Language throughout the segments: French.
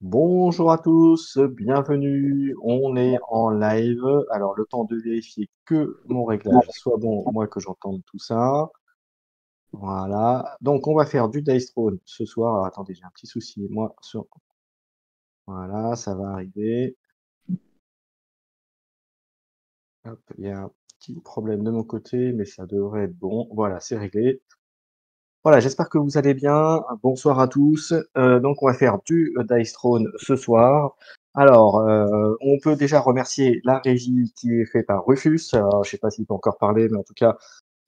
Bonjour à tous, bienvenue. On est en live. Alors, le temps de vérifier que mon réglage soit bon, moi que j'entende tout ça. Voilà. Donc, on va faire du Dice Throne ce soir. Alors, attendez, j'ai un petit souci. Voilà, ça va arriver. Hop, il y a un petit problème de mon côté, mais ça devrait être bon. Voilà, c'est réglé. Voilà, j'espère que vous allez bien. Bonsoir à tous. Donc, on va faire du Dice Throne ce soir. Alors, on peut déjà remercier la régie qui est faite par Rufus. Alors, je sais pas s'il peut encore parler, mais en tout cas,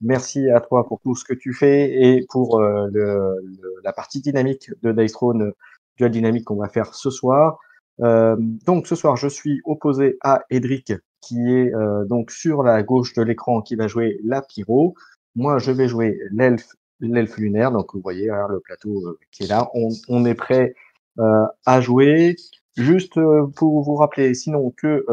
merci à toi pour tout ce que tu fais et pour la partie dynamique de Dice Throne, dual dynamique qu'on va faire ce soir. Donc, ce soir, je suis opposé à Edric, qui est donc sur la gauche de l'écran, qui va jouer la pyro. Moi, je vais jouer l'elfe lunaire. Donc, vous voyez hein, le plateau qui est là. On est prêt à jouer. Juste pour vous rappeler, sinon que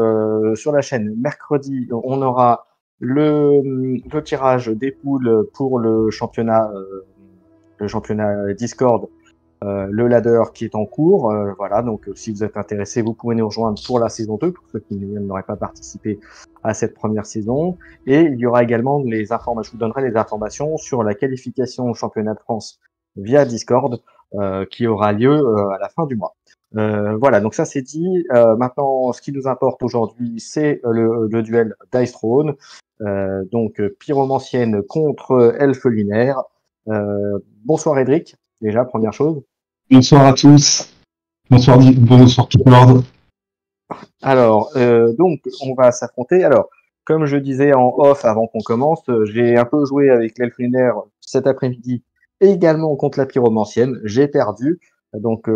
sur la chaîne, mercredi, on aura le tirage des poules pour le championnat Discord, le ladder qui est en cours. Voilà, donc si vous êtes intéressé, vous pouvez nous rejoindre pour la saison 2, pour ceux qui n'auraient pas participé à cette première saison. Et il y aura également les informations, je vous donnerai les informations sur la qualification au championnat de France via Discord, qui aura lieu à la fin du mois. Voilà, donc ça c'est dit. Maintenant, ce qui nous importe aujourd'hui, c'est le duel Dice Throne. Donc pyromancienne contre elfe lunaire. Bonsoir Edric, déjà première chose. Bonsoir à tous. Bonsoir tout le monde. Alors, donc, on va s'affronter. Alors, comme je disais en off avant qu'on commence, j'ai un peu joué avec l'elfe lunaire cet après-midi, et également contre la pyromancienne. J'ai perdu. Donc,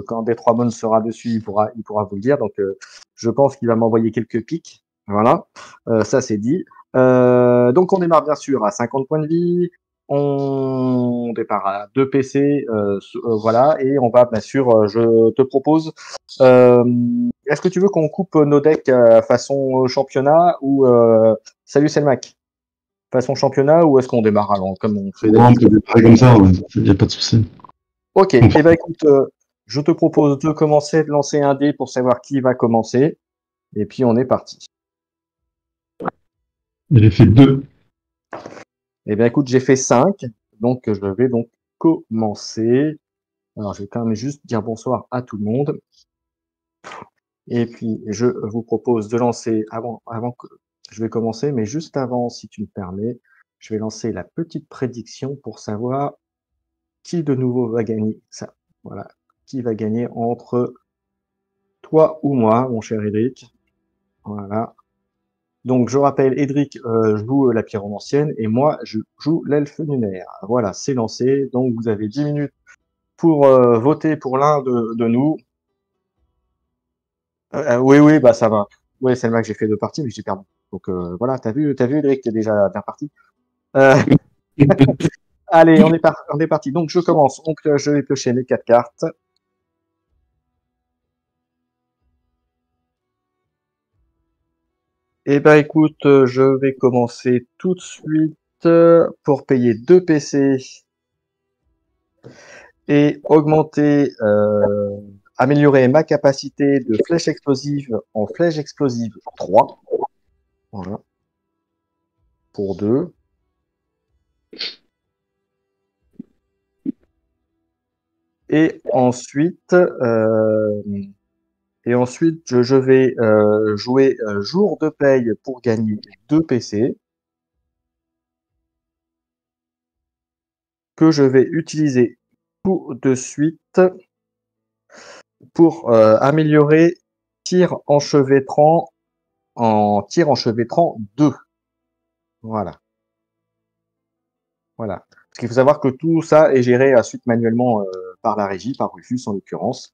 quand Détroimon sera dessus, il pourra vous le dire. Donc, je pense qu'il va m'envoyer quelques pics. Voilà, ça c'est dit. Donc, on démarre bien sûr à 50 points de vie. On départ à 2 PC, voilà, et on va bien sûr, je te propose est-ce que tu veux qu'on coupe nos decks façon championnat ou salut c'est le Mac façon championnat ou est-ce qu'on démarre alors, comme on fait Ouais, on d'habitude? peut démarrer comme ça, il n'y a pas de souci. Ok, On et fera- ben écoute, je te propose de commencer, de lancer un dé pour savoir qui va commencer, et puis on est parti. J'ai fait deux. Et ben écoute, j'ai fait 5, donc je vais donc commencer. Alors je vais quand même juste dire bonsoir à tout le monde, et puis je vous propose de lancer avant que je vais commencer, mais juste avant, si tu me permets, je vais lancer la petite prédiction pour savoir qui de nouveau va gagner ça. Voilà. Qui va gagner entre toi ou moi, mon cher Edric. Voilà. Donc, je rappelle, Edric joue la pyromancienne et moi, je joue l'elfe lunaire. Voilà, c'est lancé. Donc, vous avez 10 minutes pour voter pour l'un de nous. Oui, oui, bah ça va. Oui, c'est le match, j'ai fait 2 parties, mais j'ai perdu. Donc, voilà, t'as vu, Edric, t'es déjà bien parti. Euh, allez, on est parti. Donc, je commence. Donc, je vais piocher les 4 cartes. Eh ben, écoute, je vais commencer tout de suite pour payer 2 PC et améliorer ma capacité de flèche explosive en flèche explosive 3. Voilà, pour 2. Et ensuite, je vais jouer jour de paye pour gagner 2 PC que je vais utiliser tout de suite pour améliorer tir enchevêtrant en tir enchevêtrant 2. Voilà. Voilà. Parce qu'il faut savoir que tout ça est géré ensuite manuellement par la régie, par Rufus en l'occurrence.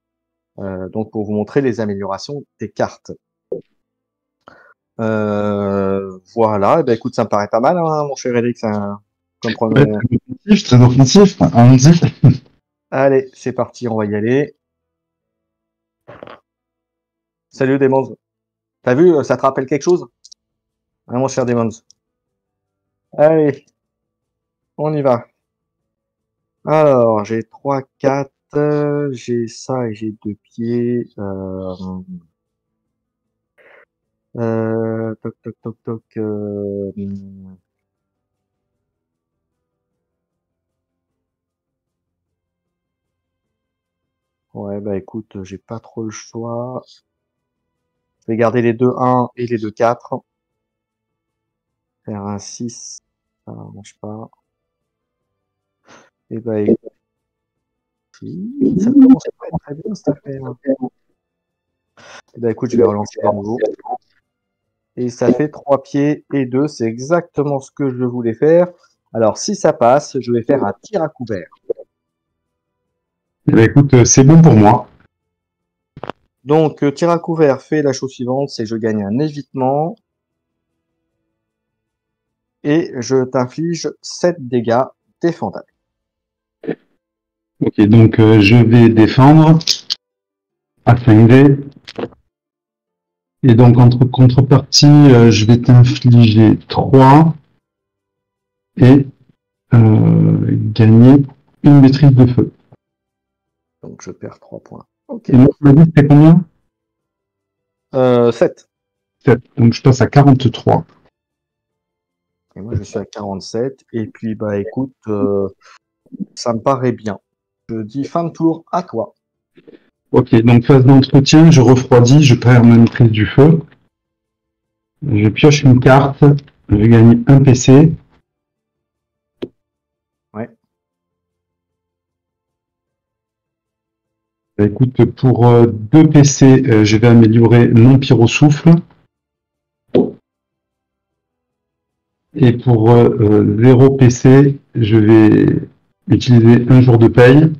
Donc pour vous montrer les améliorations des cartes. Voilà. Eh ben, écoute, ça me paraît pas mal, hein, mon cher Eric. Comme Ouais, premier. très offensif. Allons-y. Allez, c'est parti, on va y aller. Salut Demons. T'as vu, ça te rappelle quelque chose? Hein, mon cher Demons. Allez, on y va. Alors, j'ai 3, 4. j'ai ça et j'ai 2 pieds. Toc, toc, toc, toc. Ouais, bah écoute, j'ai pas trop le choix. Je vais garder les 2-1 et les 2-4. Faire un 6, ça marche pas. Et bah écoute, ça commence pas à être très bien cette affaire. Et bah écoute, je vais relancer à nouveau. Et ça fait 3 pieds et 2, c'est exactement ce que je voulais faire. Alors si ça passe, je vais faire un tir à couvert. Eh ben, écoute, c'est bon pour moi. Donc tir à couvert fait la chose suivante, c'est je gagne un évitement et je t'inflige 7 dégâts défendables. Ok, donc je vais défendre à 5D. Et donc, entre contrepartie, je vais t'infliger 3 et gagner une maîtrise de feu. Donc je perds 3 points. Ok. Et moi, tu m'as dit c'était combien? 7. 7. Donc, je passe à 43. Et moi je suis à 47. Et puis bah écoute, ça me paraît bien. Je dis fin de tour à toi. Ok, donc phase d'entretien, je refroidis, je perds ma maîtrise du feu. Je pioche une carte, je gagne un PC. Ouais. Bah, écoute, pour 2 PC, je vais améliorer mon pyrosouffle. Et pour 0 PC, je vais utiliser un jour de paye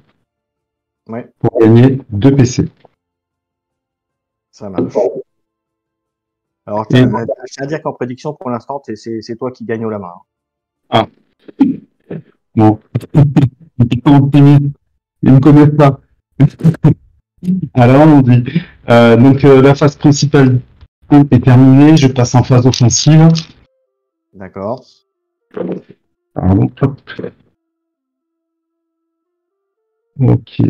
Ouais, pour gagner 2 PC. ça marche. Alors, Et, je tiens à dire qu'en prédiction, pour l'instant, c'est toi qui gagne au la main. ah, bon, ils me connaissent pas. Alors, on dit. Donc, la phase principale est terminée. Je passe en phase offensive. D'accord. Pardon, hop. Ok.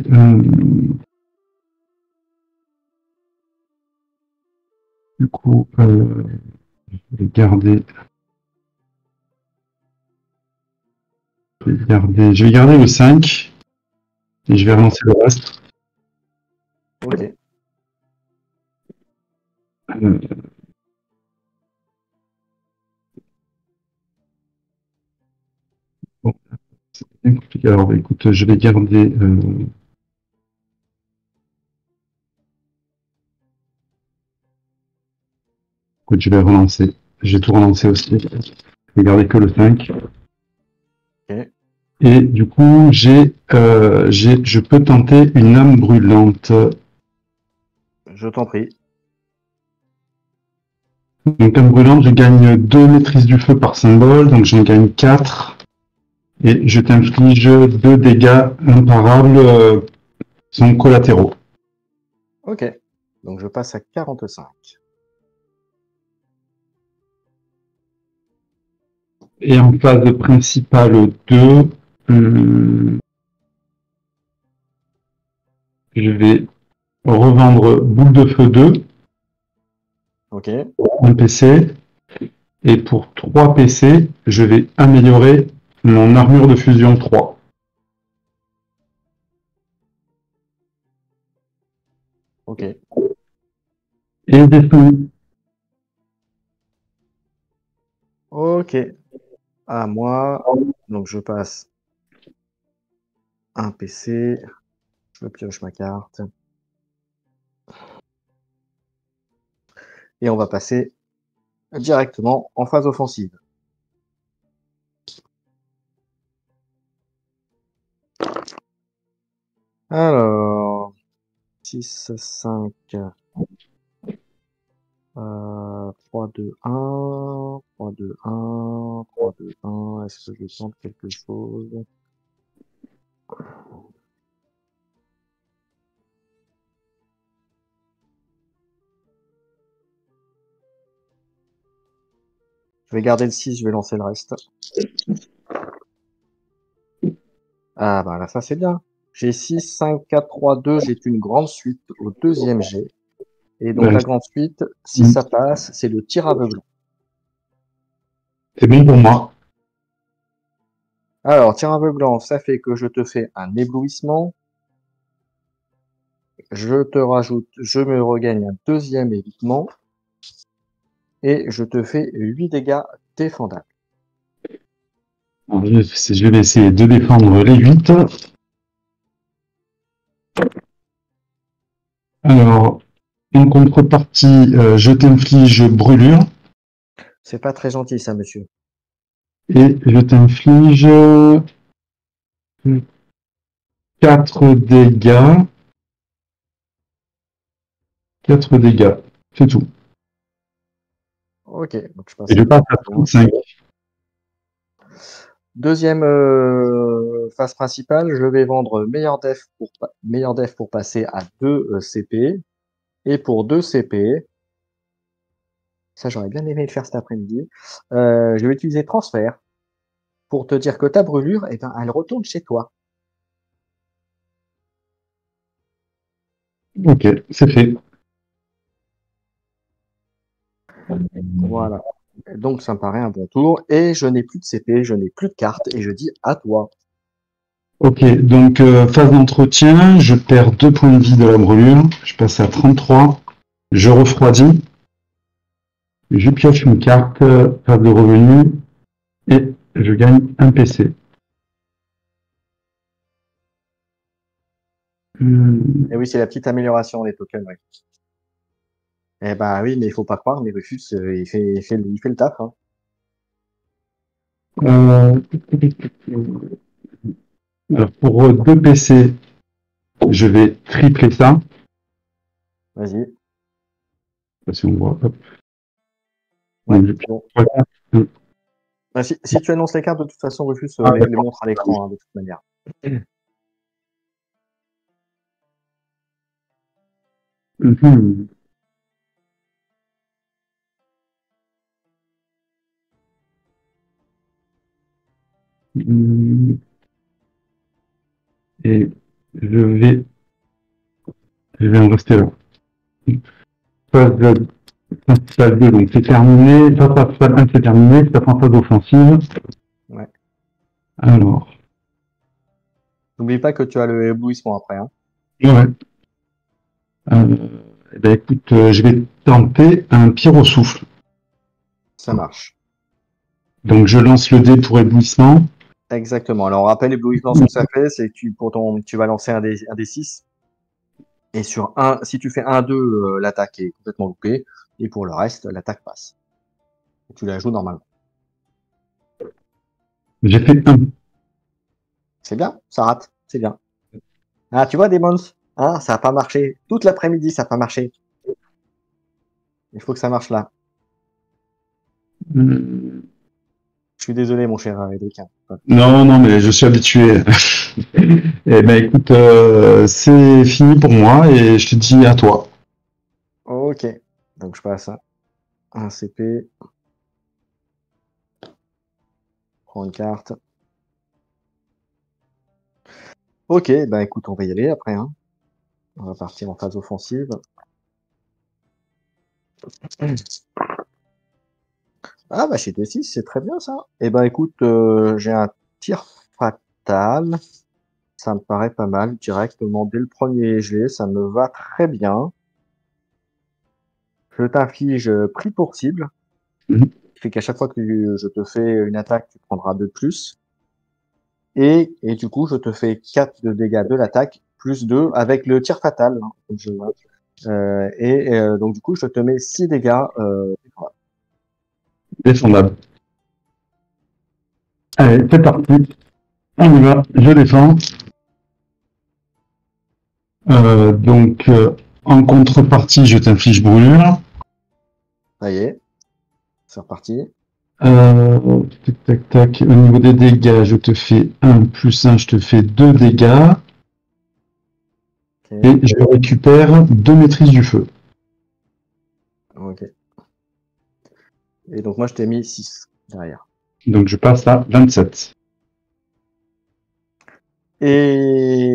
Du coup, je vais garder. Je vais garder le 5 et je vais relancer le reste. Ok. Euh, bon, c'est bien compliqué. Alors, écoute, je vais garder. Écoute, je vais relancer. J'ai tout relancé aussi. Je vais garder que le 5. Ok. Et du coup, je peux tenter une âme brûlante. Je t'en prie. Donc, âme brûlante, je gagne 2 maîtrises du feu par symbole, donc j'en gagne 4. Et je t'inflige 2 dégâts imparables sans collatéraux. Ok. Donc, je passe à 45. Et en phase principale 2, je vais revendre boule de feu 2, Ok. un PC. Et pour 3 PC, je vais améliorer mon armure de fusion 3. Ok. Et des fous. Ok. À moi. Donc, je passe un PC. Je pioche ma carte. Et on va passer directement en phase offensive. Alors, 6, 5, 3, 2, 1, 3, 2, 1, 3, 2, 1. Est-ce que je tente quelque chose? Je vais garder le 6, je vais lancer le reste. Ah bah là, ça c'est bien. J'ai 6, 5, 4, 3, 2. J'ai une grande suite au deuxième jet. Et donc, Ben, la grande suite, si ça passe, c'est le tir aveuglant. c'est bon pour moi. Alors, tir aveuglant, ça fait que je te fais un éblouissement. Je me regagne un deuxième évitement. Et je te fais 8 dégâts défendables. Alors, je vais essayer de défendre les 8. Alors, en contrepartie, je t'inflige brûlure C'est pas très gentil, ça, monsieur. et je t'inflige 4 dégâts. 4 dégâts, c'est tout. Ok, donc je passe Et je ça. passe à 35. Deuxième phase principale, je vais vendre meilleur def pour passer à 2 CP. Et pour 2 CP, ça j'aurais bien aimé le faire cet après-midi, je vais utiliser transfert pour te dire que ta brûlure, eh ben, elle retourne chez toi. Ok, c'est fait. Voilà. Donc ça me paraît un bon tour. Et je n'ai plus de CP, je n'ai plus de cartes, et je dis à toi. Ok, donc phase d'entretien, je perds 2 points de vie de la brûlure, je passe à 33, je refroidis, je pioche une carte, phase de revenu, et je gagne un PC. Et oui, c'est la petite amélioration des tokens, ouais. Eh ben oui, mais il faut pas croire, mais Rufus, il fait le taf, hein. Euh, alors pour 2 PC, je vais tripler ça. Vas-y. Si on voit, hop. Ouais, Donc, je c'est bon. pioche. Ah, si tu annonces les cartes, de toute façon, Rufus Ah, les d'accord. montre à l'écran, hein, de toute manière. Mhm. Et je vais en rester là. Phase principale 2, donc c'est terminé. Phase principale 1, c'est terminé. C'est en phase offensive. Ouais. Alors, N'oublie pas que tu as le éblouissement après, hein. ouais. Eh ben, écoute, je vais tenter un pyrosouffle. Ça marche. Donc, je lance le dé pour éblouissement. Exactement. Alors, rappel éblouissement, ce que ça fait, c'est que tu vas lancer un des 6. Et sur un, si tu fais 1, 2, l'attaque est complètement loupée. Et pour le reste, l'attaque passe. Et tu la joues normalement. J'ai fait un. C'est bien, ça rate. C'est bien. Ah, tu vois, Demons? Hein, ça n'a pas marché. Toute l'après-midi, ça n'a pas marché. Il faut que ça marche là. Euh, Je suis désolé, mon cher Edric, hein. Non, non, mais je suis habitué. Eh ben, écoute, c'est fini pour moi et je te dis à toi. Ok. Donc, je passe à un CP. Prends une carte. Ok, bah écoute, on va y aller après, hein. On va partir en phase offensive. Ah bah chez T6, c'est très bien ça. Eh ben écoute, j'ai un tir fatal. Ça me paraît pas mal, directement dès le premier jet, ça me va très bien. Je t'inflige prix pour cible, Mhm. qui fait qu'à chaque fois que je te fais une attaque, tu prendras 2 de plus. Et du coup, je te fais 4 de dégâts de l'attaque, plus 2 avec le tir fatal, hein, comme je vois. Donc du coup, je te mets 6 dégâts. Défendable. Allez, c'est parti. On y va. Je défends. Donc, en contrepartie, je t'inflige brûlure. Ça y est, c'est reparti. Tac, tac, tac. Au niveau des dégâts, je te fais 1 plus 1, je te fais 2 dégâts. Et Ok, je récupère 2 maîtrises du feu. ok. Et donc moi, je t'ai mis 6 derrière. Donc, je passe à 27. Et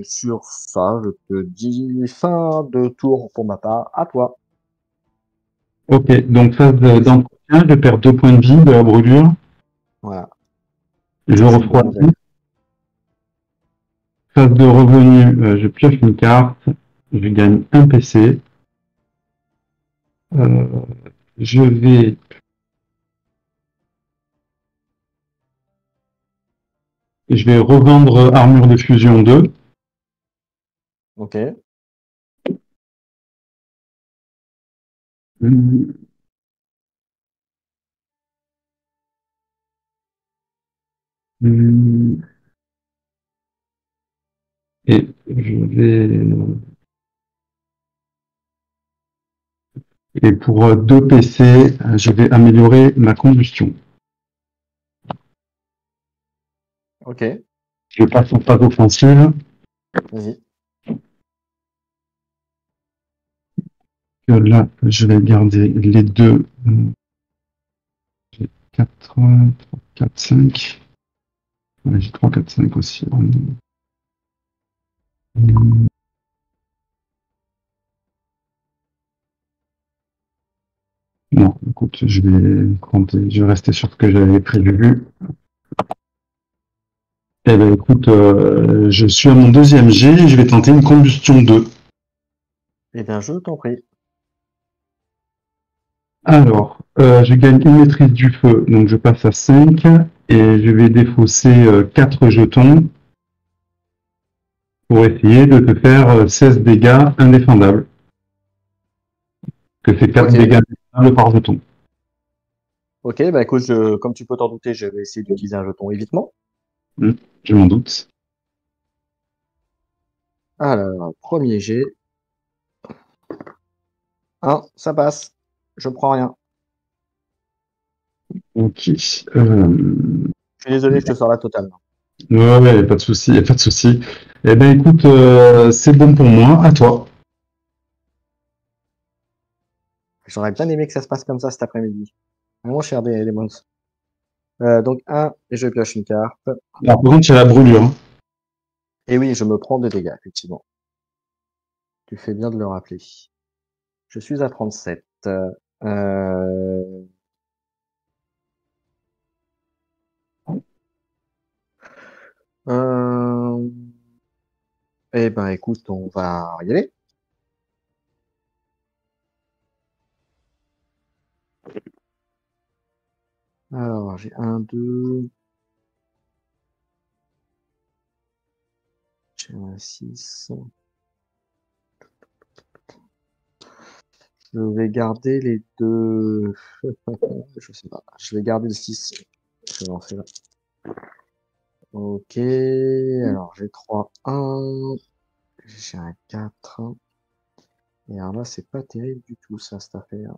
Et sur ça, je te dis fin de tour pour ma part. À toi. Ok, donc phase d'entretien, je perds 2 points de vie de la brûlure. Voilà. Je C'est une bonne nouvelle. refroidis. Phase de revenu, je pioche une carte. Je gagne un PC. Euh, je vais revendre Armure de Fusion 2. Ok. Hum, hum, Et pour 2 PC, je vais améliorer ma combustion. Ok. Je passe en phase offensive. Vas-y. Là, je vais garder les deux. 4, 4, 5. Ouais, j'ai 3, 4, 5 aussi. Non, écoute, je vais rester sur ce que j'avais prévu. Eh ben, écoute, je suis à mon deuxième jet, je vais tenter une combustion 2. Eh bien, je t'en prie. Alors, je gagne une maîtrise du feu, donc je passe à 5 et je vais défausser 4 jetons pour essayer de te faire 16 dégâts indéfendables. Que c'est 4 Ok. dégâts indéfendables par jeton. Ok, bah écoute, comme tu peux t'en douter, je vais essayer d'utiliser un jeton évitement. Je m'en doute. Alors, premier jet. 1, ça passe. Je prends rien. Ok. Je suis désolé, je te sors la totale. Ouais, ouais, y a pas de souci, y a pas de souci. Eh ben, écoute, c'est bon pour moi. À toi. J'aurais bien aimé que ça se passe comme ça cet après-midi. Vraiment cher des monstres. Donc 1, et je pioche une carte. Alors, par contre, il y a la brûlure, hein. Et oui, je me prends des dégâts, effectivement. Tu fais bien de le rappeler. Je suis à 37. Euh... euh, Eh ben, écoute, on va y aller. Alors, j'ai un, deux, j'ai un 6. Je vais garder les deux. Je sais pas. Je vais garder le 6. Je vais lancer là. Ok. Alors, j'ai 3, 1. J'ai un 4. Et alors là, c'est pas terrible du tout, ça, cette affaire.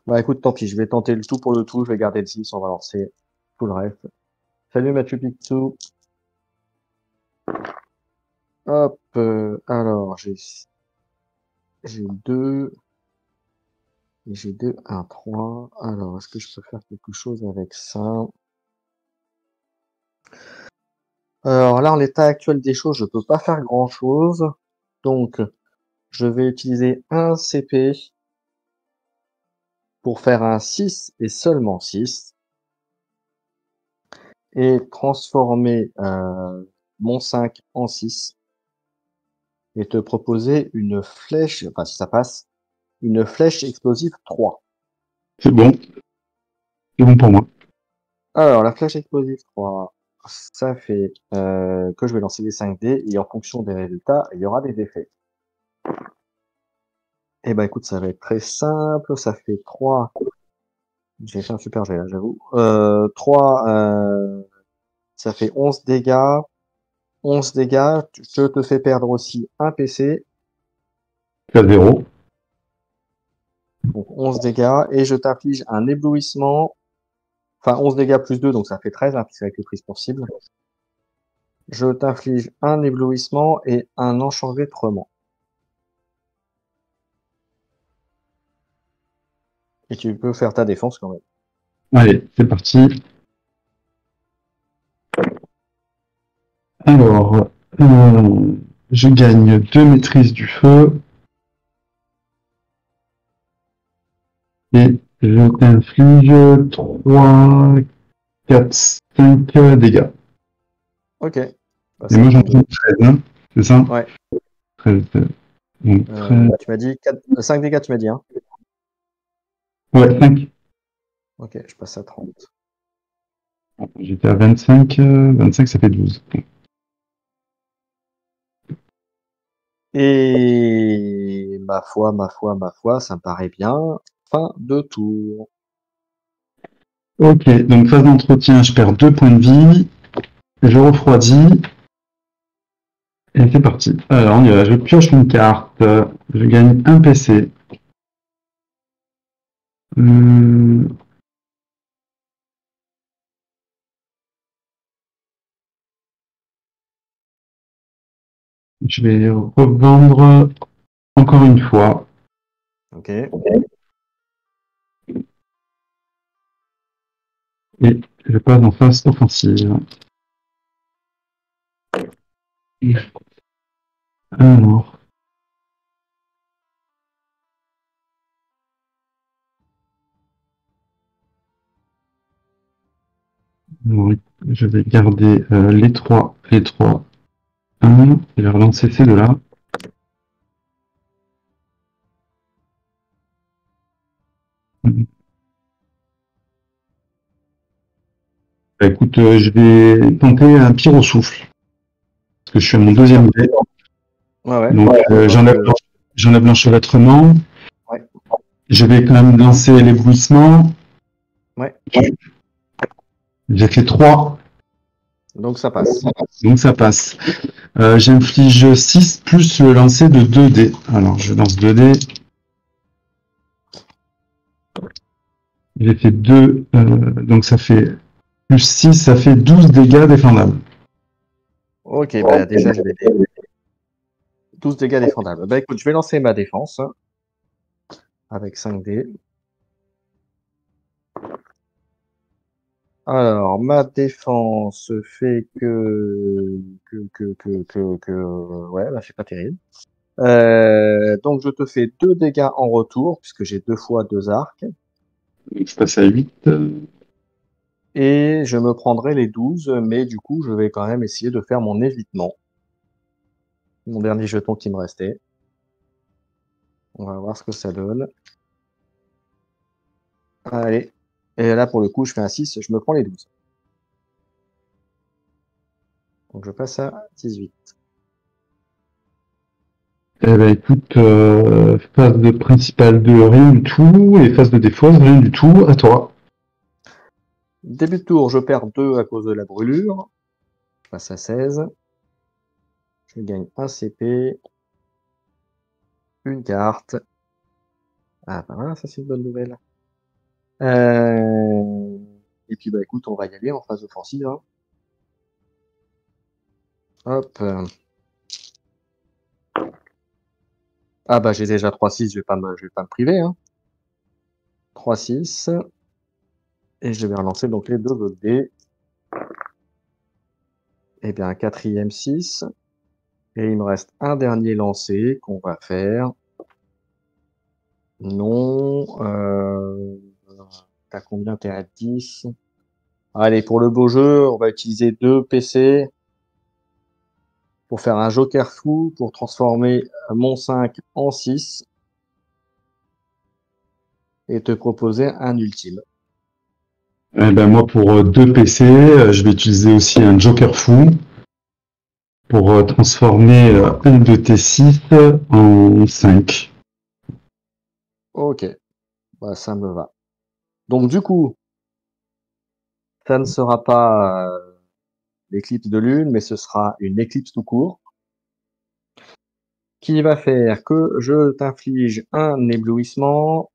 Bah écoute, tant pis, je vais tenter le tout pour le tout, je vais garder le 6, on va lancer tout le reste. Salut Mathieu Pictou. Hop, alors j'ai 2, et j'ai 2, 1, 3. Alors, est-ce que je peux faire quelque chose avec ça? Alors là, en l'état actuel des choses, je peux pas faire grand-chose. Donc, je vais utiliser un CP pour faire un 6 et seulement 6. Et transformer mon 5 en 6. Et te proposer une flèche, enfin si ça passe, une flèche explosive 3. C'est bon. C'est bon pour moi. Alors, la flèche explosive 3, ça fait que je vais lancer les 5 dés et en fonction des résultats, il y aura des effets. Et ben écoute, ça va être très simple, ça fait 3. J'ai fait un super jet là, j'avoue. 3, ça fait 11 dégâts. 11 dégâts, je te fais perdre aussi un PC, Tu as 0. donc 11 dégâts, et je t'inflige un éblouissement, enfin 11 dégâts plus 2, donc ça fait 13, hein, puisque avec le prise pour cible. Je t'inflige un éblouissement et un enchevêtrement. Et tu peux faire ta défense quand même. Allez, c'est parti. Alors, je gagne 2 maîtrises du feu et je t'inflige 3, 4, 5 dégâts. Ok. Bah, Et ça moi j'en tombe bien. prends 13, hein, c'est ça? Ouais. 13. Donc 13. Tu m'as dit 5 dégâts, tu m'as dit, hein? Ouais, 5. Ok, je passe à 30. J'étais à 25. 25, ça fait 12. Et ma foi, ça me paraît bien. Fin de tour. Ok, donc phase d'entretien, je perds 2 points de vie. Je refroidis. Et c'est parti. Alors, on y va. Je pioche une carte. Je gagne un PC. Hum, je vais revendre encore une fois. Ok. Et je passe en phase offensive. Alors, oui, je vais garder les 3, 1. Je vais relancer ces deux-là. Bah, écoute, je vais tenter un pyro souffle. Parce que je suis à mon deuxième jet. Ouais, ouais. Donc, Donc, j'enlève l'enchevêtrement. ouais, Je vais quand même lancer l'éblouissement. ouais. J'ai fait 3, Donc, ça passe. donc ça passe. J'inflige 6 plus le lancer de 2 dés. Alors, je lance 2 dés. J'ai fait 2, donc ça fait plus 6, ça fait 12 dégâts défendables. Ok, bah, déjà, j'ai des 12 dégâts défendables. Bah, écoute, je vais lancer ma défense, hein, avec 5 dés. Alors, ma défense fait ouais, bah, c'est pas terrible. Donc, je te fais 2 dégâts en retour, puisque j'ai 2 fois 2 arcs. Donc, je passe à 8. Et je me prendrai les 12, mais du coup, je vais quand même essayer de faire mon évitement. Mon dernier jeton qui me restait. On va voir ce que ça donne. Allez. Et là, pour le coup, je fais un 6, je me prends les 12. Donc, je passe à 18. Eh ben, écoute, phase de principale de rien du tout, et phase de défausse, rien du tout. À toi. Début de tour, je perds 2 à cause de la brûlure. Je passe à 16. Je gagne 1 CP. Une carte. Ah, bah voilà, ça c'est une bonne nouvelle. Et puis, bah écoute, on va y aller en phase offensive, hein. Hop. Ah bah j'ai déjà 3-6, je vais pas me priver, hein. 3-6. Et je vais relancer donc les 2 autres dés. Et bien un quatrième 6. Et il me reste un dernier lancé qu'on va faire. Non. T'as combien? T'es à 10. Allez, pour le beau jeu, on va utiliser 2 PC pour faire un joker fou, pour transformer mon 5 en 6 et te proposer un ultime. Eh ben, moi, pour 2 PC, je vais utiliser aussi un Joker fou pour transformer un de T6 en 5. Ok, bah, ça me va. Donc du coup, ça ne sera pas l'éclipse de lune, mais ce sera une éclipse tout court, qui va faire que je t'inflige un éblouissement,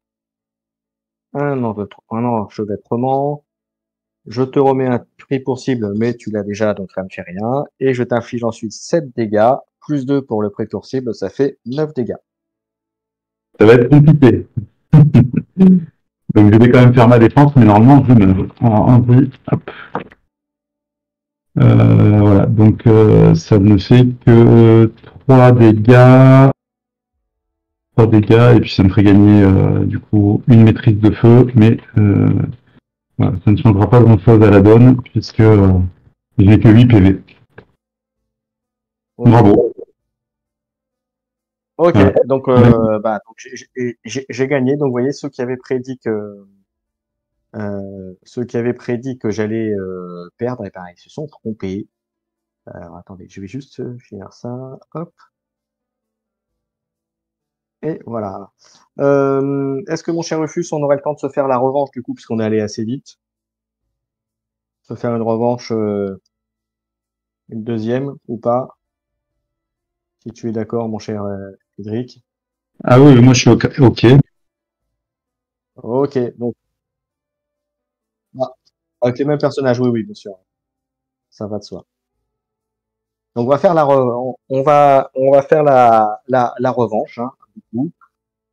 un enchevêtrement, je te remets un prix pour cible, mais tu l'as déjà, donc ça ne fait rien, et je t'inflige ensuite 7 dégâts, plus 2 pour le prix pour cible, ça fait 9 dégâts. Ça va être compliqué. Donc, je vais quand même faire ma défense, mais normalement, je me prends un bruit. Hop. Voilà, donc ça ne fait que 3 dégâts. 3 dégâts, et puis ça me ferait gagner du coup une maîtrise de feu, mais voilà, ça ne changera pas grand-chose à la donne, puisque je n'ai que 8 PV. Ok. Bravo. Ok, Voilà. donc, donc j'ai gagné. Donc, vous voyez, ceux qui avaient prédit que j'allais perdre, et ben, ils se sont trompés. Alors, attendez, je vais juste finir ça. Hop, et voilà. Est-ce que mon cher Rufus, on aurait le temps de se faire la revanche du coup, puisqu'on est allé assez vite? Se faire une revanche, une deuxième ou pas? Si tu es d'accord, mon cher Cédric. Ah oui, moi je suis OK. Ok, donc, ah, avec les mêmes personnages, oui, oui, bien sûr. Ça va de soi. Donc, on va faire la revanche, hein, du coup.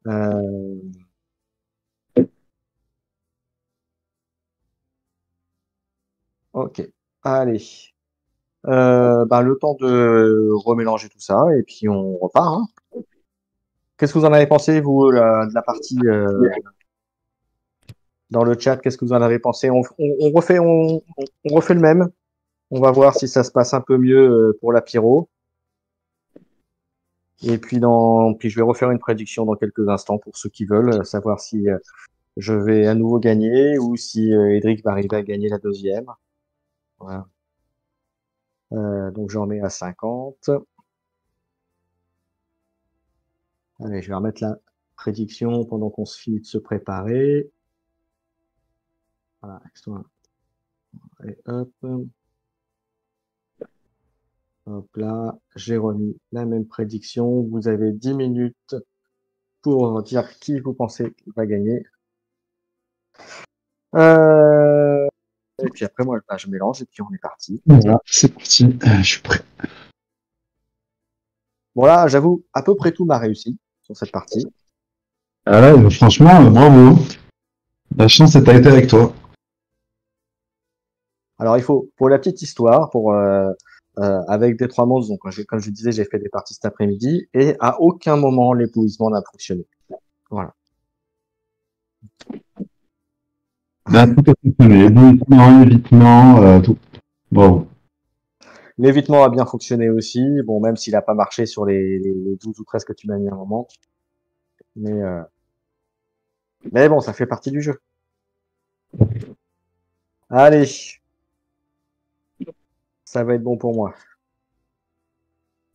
Euh, ok, allez. Le temps de remélanger tout ça et puis on repart, hein. Qu'est-ce que vous en avez pensé, vous, de la partie dans le chat? Qu'est-ce que vous en avez pensé? On refait le même. On va voir si ça se passe un peu mieux pour la pyro. Et puis puis je vais refaire une prédiction dans quelques instants pour ceux qui veulent savoir si je vais à nouveau gagner ou si Edric va arriver à gagner la deuxième. Voilà. Donc j'en mets à 50. Allez, je vais remettre la prédiction pendant qu'on se finit de se préparer. Voilà, et hop, hop là, j'ai remis la même prédiction. Vous avez 10 minutes pour dire qui vous pensez va gagner. Et puis après, moi, je mélange et puis on est parti. Voilà, c'est parti, je suis prêt. Bon là, j'avoue, à peu près tout m'a réussi sur cette partie. Ah là, franchement, bravo. La chance est été avec toi. Alors il faut, pour la petite histoire, avec des trois monstres, donc comme je disais, j'ai fait des parties cet après-midi et à aucun moment l'éblouissement n'a fonctionné. Voilà. Là, tout a fonctionné. Éblouissement, évitement, tout. Bravo. L'évitement a bien fonctionné aussi. Bon, même s'il n'a pas marché sur les 12 ou 13 que tu m'as mis à un moment. Mais, euh, mais bon, ça fait partie du jeu. Allez, ça va être bon pour moi.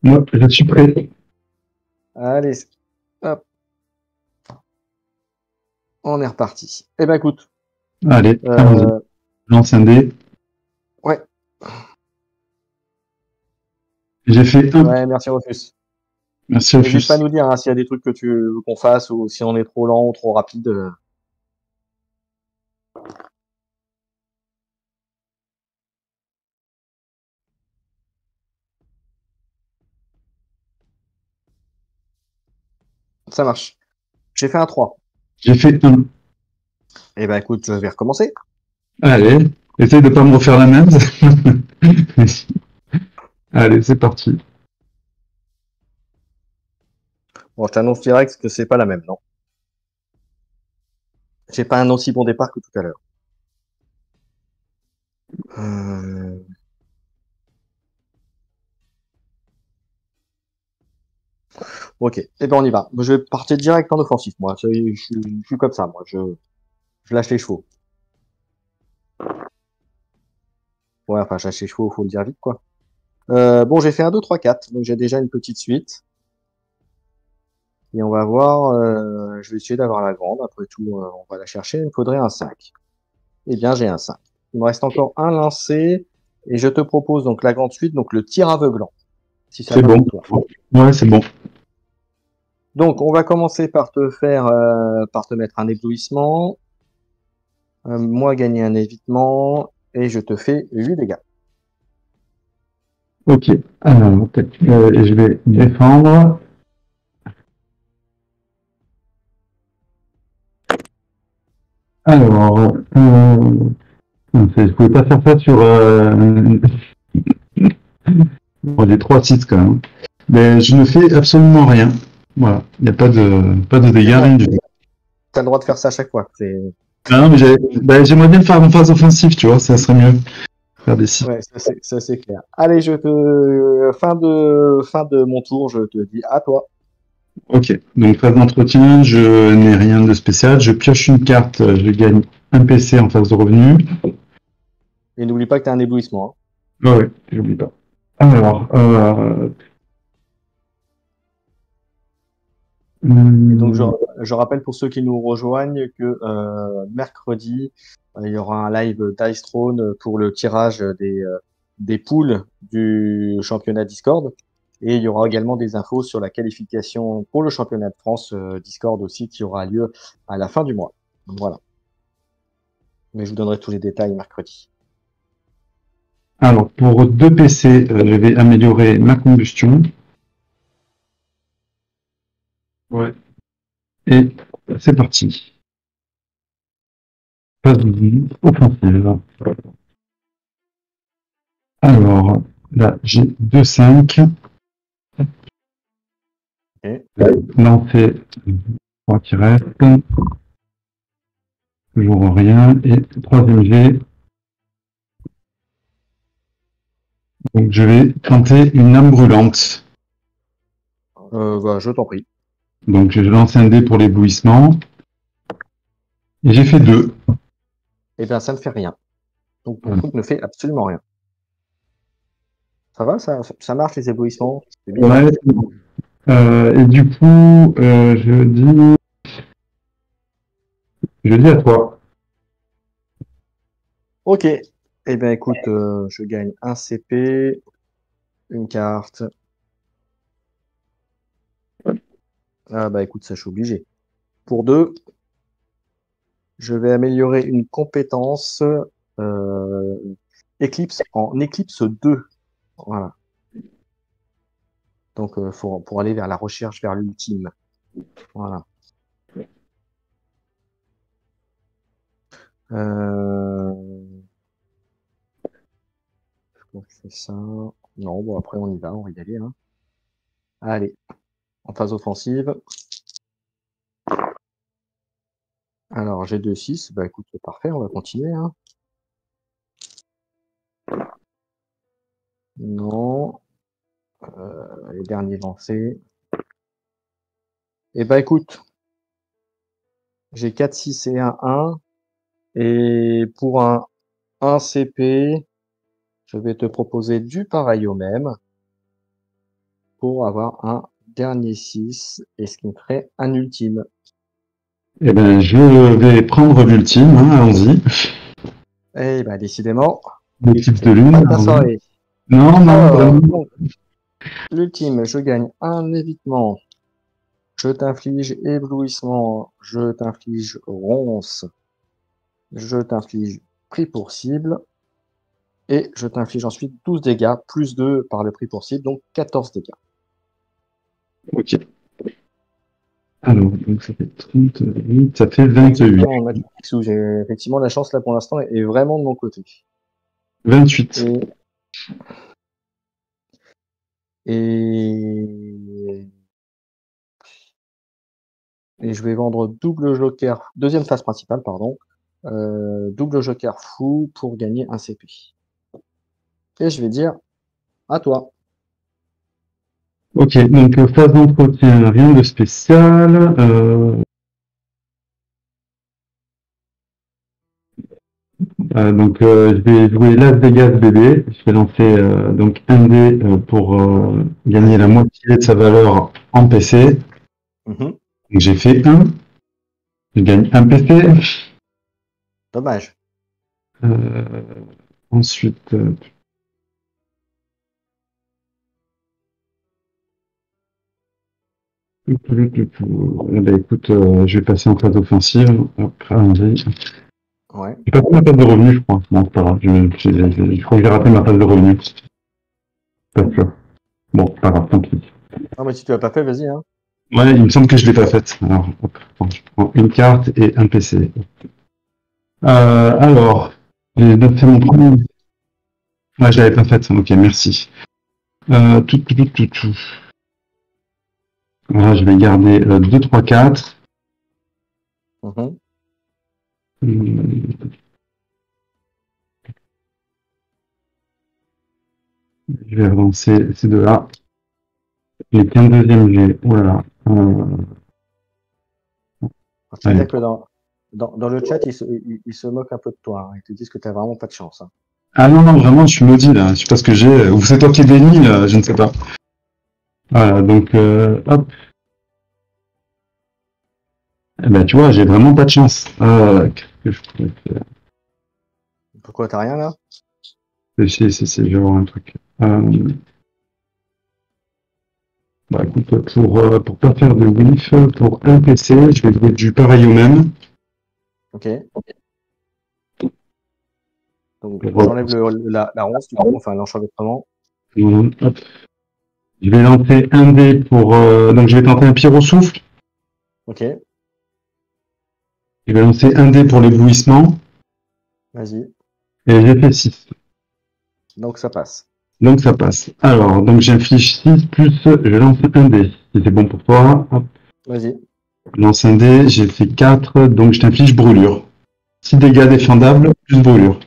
Moi, je suis prêt. Allez, hop, on est reparti. Eh ben écoute, Allez, allons-y. euh, Lance un dé. ouais, J'ai fait un. ouais, merci Rufus. Merci, N'hésite pas à Opus. nous dire hein, s'il y a des trucs que tu veux qu'on fasse ou si on est trop lent ou trop rapide. Ça marche. J'ai fait un 3. J'ai fait un. Eh ben écoute, je vais recommencer. Allez, essaye de pas me refaire la même. Allez, c'est parti. Bon, je t'annonce direct que c'est pas la même, non. J'ai pas un aussi bon départ que tout à l'heure. Euh, Ok, eh ben on y va. Je vais partir direct en offensif, moi. Je suis comme ça, moi. Je lâche les chevaux. Ouais, enfin, je lâche les chevaux, faut le dire vite, quoi. Bon, j'ai fait un 2 3 4 donc j'ai déjà une petite suite. Et on va voir, je vais essayer d'avoir la grande. Après tout, on va la chercher. Il me faudrait un 5. Eh bien, j'ai un 5. Il me reste encore un lancé. Et je te propose donc la grande suite, donc le tir aveuglant, si ça C'est va bon. pour toi. Ouais, c'est bon. Donc, on va commencer par te mettre un éblouissement. Moi, gagner un évitement. Et je te fais 8 dégâts. Ok. Alors, je vais défendre. Alors, je pouvais pas faire ça sur. Bon, des 3-6 quand même. Mais je ne fais absolument rien. Voilà. Il n'y a pas de dégâts, rien du tout. T'as le droit de faire ça à chaque fois. Ah non, mais j'aimerais bien le faire en phase offensive, tu vois, ça serait mieux. Faire des 6. Ouais, ça c'est clair. Allez, fin de mon tour, je te dis à toi. Ok, donc phase d'entretien, je n'ai rien de spécial. Je pioche une carte, je gagne un PC en phase de revenu. Et n'oublie pas que tu as un éblouissement. Ouais, ouais, j'oublie pas. Alors, Et donc, hum, je rappelle pour ceux qui nous rejoignent que mercredi, il y aura un live d'Ice Throne pour le tirage des poules du championnat Discord. Et il y aura également des infos sur la qualification pour le championnat de France Discord aussi qui aura lieu à la fin du mois. Donc, voilà. Mais je vous donnerai tous les détails mercredi. alors, pour 2 PC, je vais améliorer ma combustion. Ouais. Et c'est parti. Phase offensive. Alors, là, j'ai 2-5. Okay. Lancer 3 qui restent. Toujours rien. Et troisième jet. Donc, je vais tenter une âme brûlante. Bah, je t'en prie. Donc, je lance un dé pour l'éblouissement. Et j'ai fait 2. Eh bien, ça ne fait rien. Donc, ton truc ne fait absolument rien. Ça va, ça marche les éblouissements? C'est bizarre. Ouais. Et du coup, je dis à toi. Ok. Eh bien, écoute, je gagne un CP, une carte. Ah bah écoute, ça je suis obligé. Pour 2, je vais améliorer une compétence Eclipse en Eclipse 2. Voilà. Donc, pour aller vers la recherche, vers l'ultime. Voilà. Je fais ça. Non, bon, après, on va y aller. Hein. Allez, en phase offensive. Alors, j'ai 2-6. Bah écoute, c'est parfait, on va continuer. Hein. Non. Les derniers lancés. Eh bah écoute, j'ai 4, 6 et un 1. Et pour un 1 CP, je vais te proposer du pareil au même pour avoir un dernier 6 et ce qui me ferait un ultime. Eh ben, je vais prendre l'ultime, hein, allons-y. Eh ben, décidément, L'équipe ça de va lune. pas être la soirée. Non, non, Alors, vraiment. donc, l'ultime, je gagne un évitement. Je t'inflige éblouissement. Je t'inflige ronce. Je t'inflige prix pour cible. Et je t'inflige ensuite 12 dégâts, plus 2 par le prix pour cible, donc 14 dégâts. Ok. Alors, donc ça fait 38, ça fait 28. Exactement, Magic Pixou. Effectivement, la chance là pour l'instant est vraiment de mon côté. 28. Et je vais vendre double joker, deuxième phase principale, pardon, double joker fou pour gagner un CP. Et je vais dire à toi. Ok, donc phase d'entretien, rien de spécial. Donc je vais jouer Las Vegas bébé. Je vais lancer donc un dé pour gagner la moitié de sa valeur en PC. Mhm. Donc j'ai fait 1. Je gagne un PC. Dommage. Ensuite, eh ben, écoute, je vais passer en phase offensive. Hop, allons-y. Ouais. J'ai pas fait ma phase de revenu, je crois. Non, c'est pas grave. Je crois que j'ai raté ma phase de revenu. Pas sûr. Bon, pas grave, tant pis. Non, mais si tu l'as pas fait, vas-y. Hein. Ouais, il me semble que je l'ai pas faite. Alors, hop, bon, je prends une carte et un PC. Alors, j'ai fait mon premier. Ouais, je l'avais pas faite. Ok, merci. Tout. Voilà, je vais garder 2, 3, 4. Mhm. Je vais avancer ces deux-là. Les 15 deuxièmes, j'ai... Oh là là. Je tiens à Allez. dire que dans le chat, ils se moquent un peu de toi, hein. Ils te disent que tu n'as vraiment pas de chance, hein. Ah non, non, vraiment, je suis maudit, là. Je sais pas ce que j'ai. Ou c'est toi qui es béni, là, je ne sais pas. Voilà, donc, hop. Eh ben, tu vois, j'ai vraiment pas de chance. Qu'est-ce que je pourrais faire? Pourquoi t'as rien là? Je vais voir un truc. Bah, écoute, pour pas faire de whiff, pour un PC, je vais jouer du pareil au même. Ok. Donc Pour, j'enlève la ronce du coup, enfin l'enchevêtrement. hop. Je vais lancer un dé pour... donc, je vais tenter un pyro souffle. Ok, Je vais lancer un dé pour l'éblouissement. vas-y. Et j'ai fait 6. Donc ça passe. Donc, ça passe. Alors, donc, j'inflige 6 plus... Je lance un dé. Si c'est bon pour toi. Hop. Vas-y. Je lance un dé. J'ai fait 4. Donc, je t'inflige brûlure. 6 dégâts défendables plus brûlure.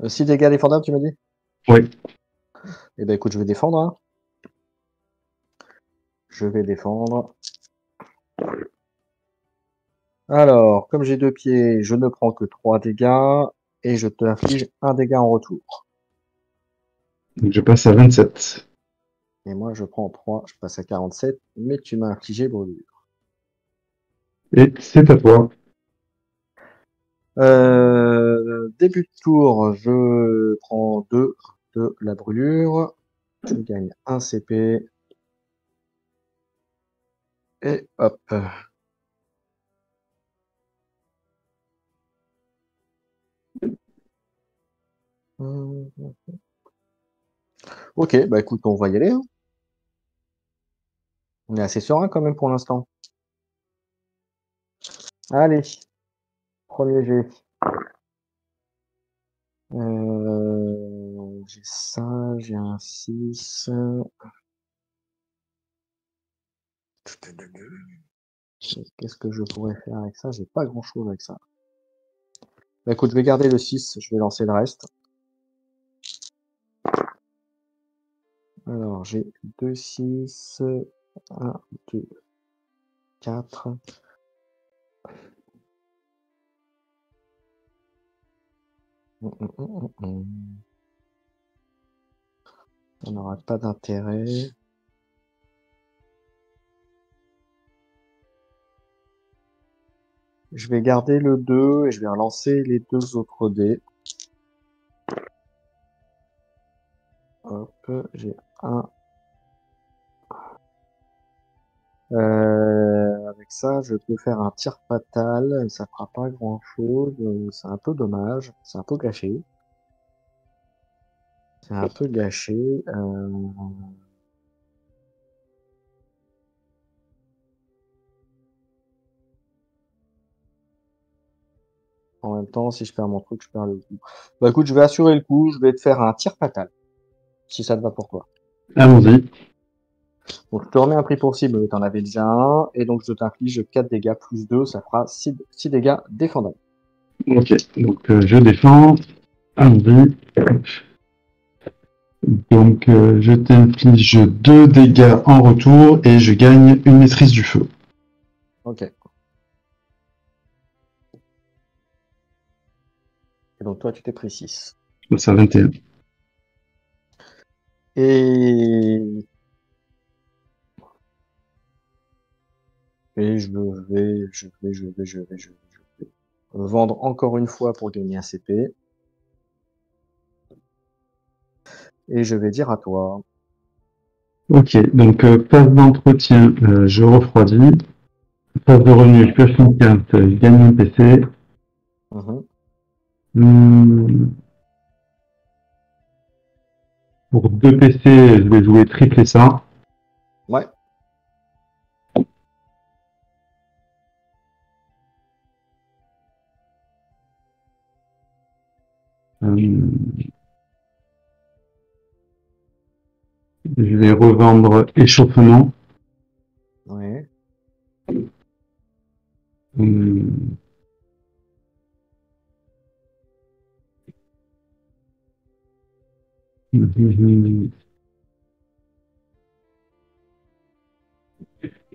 6 dégâts défendables, tu m'as dit? Oui. Eh ben écoute, je vais défendre, hein. Je vais défendre. Alors, comme j'ai 2 pieds, je ne prends que 3 dégâts et je te inflige un dégât en retour. Donc, je passe à 27. Et moi, je prends 3, je passe à 47, mais tu m'as infligé brûlure. Et c'est à toi. Début de tour, je prends 2 de la brûlure. Je gagne 1 CP. Et hop. Ok, bah écoute, on va y aller, hein. On est assez serein quand même pour l'instant. Allez, premier jet. J'ai ça, j'ai un 6. Qu'est-ce que je pourrais faire avec ça? J'ai pas grand-chose avec ça. Bah écoute, je vais garder le 6, je vais lancer le reste. Alors, j'ai 2 6, 1, 2, 4. Ça n'aura pas d'intérêt. Je vais garder le 2 et je vais relancer les 2 autres dés. Hop, j'ai un. Avec ça, je peux faire un tir fatal. Ça fera pas grand-chose. C'est un peu dommage. C'est un peu gâché. C'est un peu gâché. En même temps, si je perds mon truc, je perds le coup. Bah écoute, je vais assurer le coup. Je vais te faire un tir fatal. Si ça te va pour toi. Allons-y. Donc, je te remets un prix pour cible, mais t'en avais déjà un. Et donc, je t'inflige 4 dégâts plus 2. Ça fera 6 dégâts défendables. Ok. Donc, je défends. Allons-y. Donc, je t'inflige 2 dégâts en retour et je gagne une maîtrise du feu. Ok. Et donc, toi, tu t'es pris 6. Donc, c'est à 21. Et je vais vendre encore une fois pour gagner un CP. Et je vais dire à toi. Ok, donc phase d'entretien, je refroidis. Phase de revenu, je Mhm, pioche une carte, je gagne un PC. mhm. Pour 2 PC, je vais jouer tripler ça. Ouais. Euh, Je vais revendre échauffement. Ouais. Hum,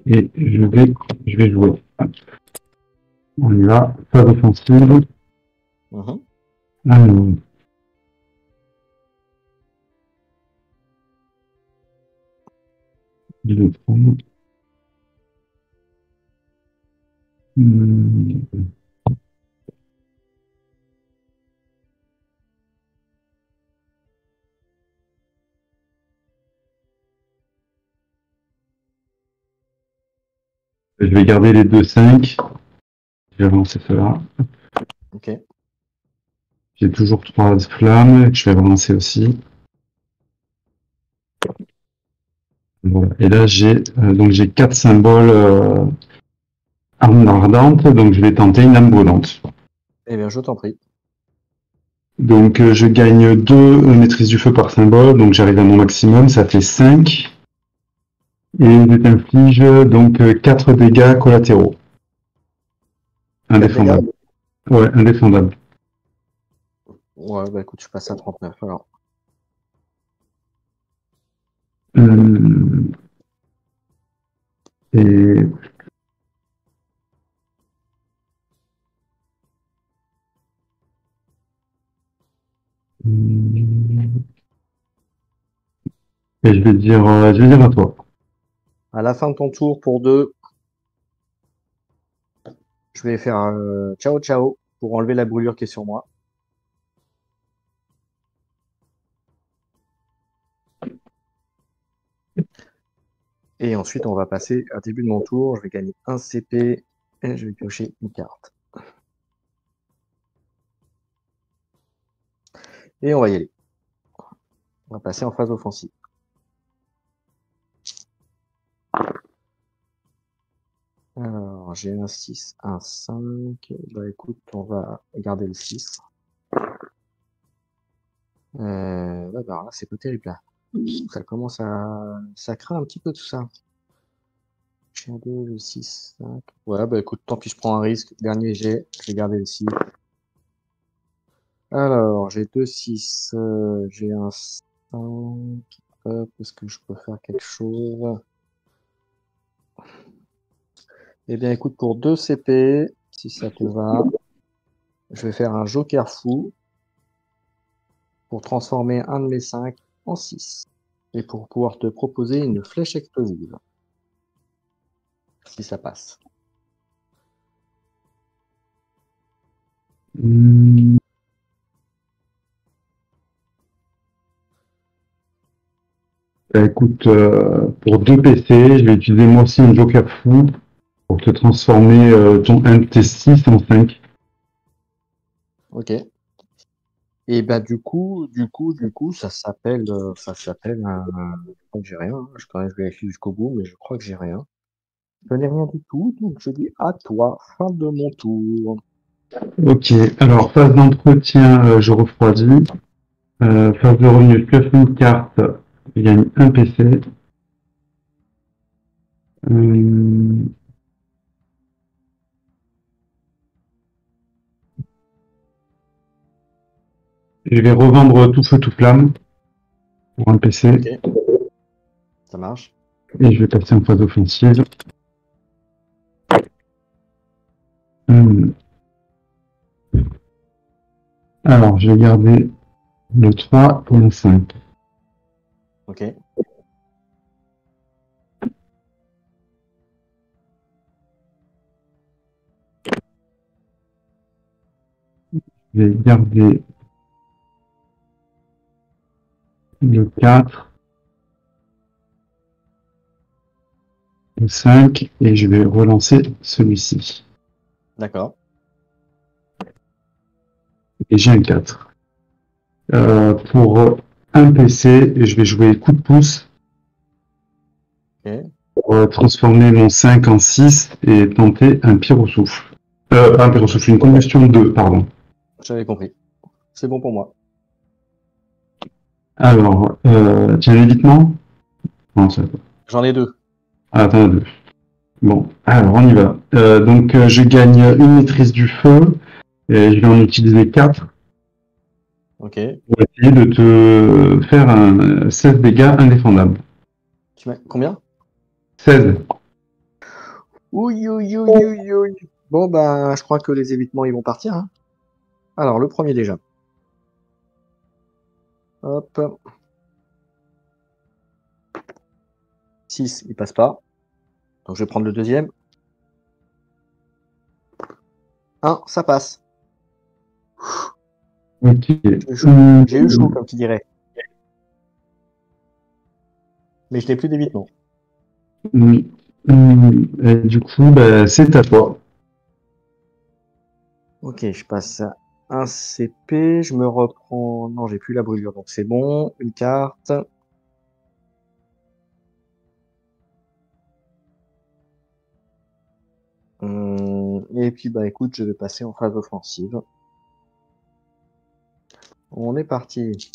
Et je vais jouer. On y va. Phase offensive. Mhm. Alors, je vais prendre. Hum, Je vais garder les 2-5. Je vais avancer cela. Ok. J'ai toujours 3 flammes que je vais relancer aussi. Voilà. Et là, j'ai 4 symboles armes ardentes, donc je vais tenter une âme brûlante. Eh bien, je t'en prie. Donc je gagne 2 maîtrises du feu par symbole, donc j'arrive à mon maximum, ça fait 5. Et je t'inflige donc 4 dégâts collatéraux. 4 dégâts? Indéfendable. Ouais, indéfendable. Ouais, bah écoute, je passe à 39 alors. Hum, et hum, et je vais dire à toi. À la fin de ton tour, pour 2, je vais faire un ciao ciao pour enlever la brûlure qui est sur moi. Et ensuite, on va passer à début de mon tour. Je vais gagner 1 CP et je vais piocher une carte. Et on va y aller. On va passer en phase offensive. Alors, j'ai un 6, un 5. Bah écoute, on va garder le 6. Bah, là, c'est pas terrible là. Ça commence à... Ça craint un petit peu tout ça. J'ai un 2, le 6, 5. Ouais, bah écoute, tant pis, je prends un risque. Dernier jet, je vais garder le 6. Alors, j'ai 2 6. J'ai un 5. Hop, est-ce que je peux faire quelque chose? Eh bien, écoute, pour 2 CP, si ça te va, je vais faire un joker fou pour transformer un de mes 5 en 6. Et pour pouvoir te proposer une flèche explosive, si ça passe. Hum, Bah, écoute, pour 2 PC, je vais utiliser moi aussi un Joker fou pour te transformer un de tes 6 en 5. Ok. Et bah ça s'appelle un. Je crois que j'ai rien, hein. Je quand même vérifier jusqu'au bout, mais je crois que j'ai rien. Je n'ai rien du tout, donc je dis à toi, fin de mon tour. Ok, alors phase d'entretien, je refroidis. Phase de revenu, je pioche une carte, je gagne un PC. Euh, je vais revendre tout feu, tout flamme pour un PC. Ok, ça marche. Et je vais passer en phase offensive. Hum, Alors, je vais garder le 3 et le 5. Ok, Je vais garder le 4, le 5 et je vais relancer celui-ci. d'accord. Et j'ai un 4. Pour un PC, je vais jouer coup de pouce Ok, pour transformer mon 5 en 6 et tenter un pyrosouffle. Pas un pyrosouffle, une combustion 2, pardon. j'avais compris. C'est bon pour moi. Alors, tiens, l'évitement. Non, ça va pas. J'en ai 2. Ah, attends, deux. Bon, alors on y va. Donc je gagne une maîtrise du feu et je vais en utiliser 4 Ok. pour essayer de te faire un 16 dégâts indéfendables. Tu mets combien? 16. Ouïe, ouïe, ouïe, ouïe, ouïe. Bon, bah, je crois que les évitements, ils vont partir, hein. Alors, le premier déjà. Hop. 6, il passe pas. Donc, je vais prendre le deuxième. 1, ça passe. Ok. J'ai eu chaud, comme tu dirais. Mais je n'ai plus d'évitement. Et du coup, bah, c'est à toi. Ok, je passe à 1 CP. Je me reprends. Non, j'ai plus la brûlure, donc c'est bon. Une carte. Et puis, bah, écoute, je vais passer en phase offensive. On est parti.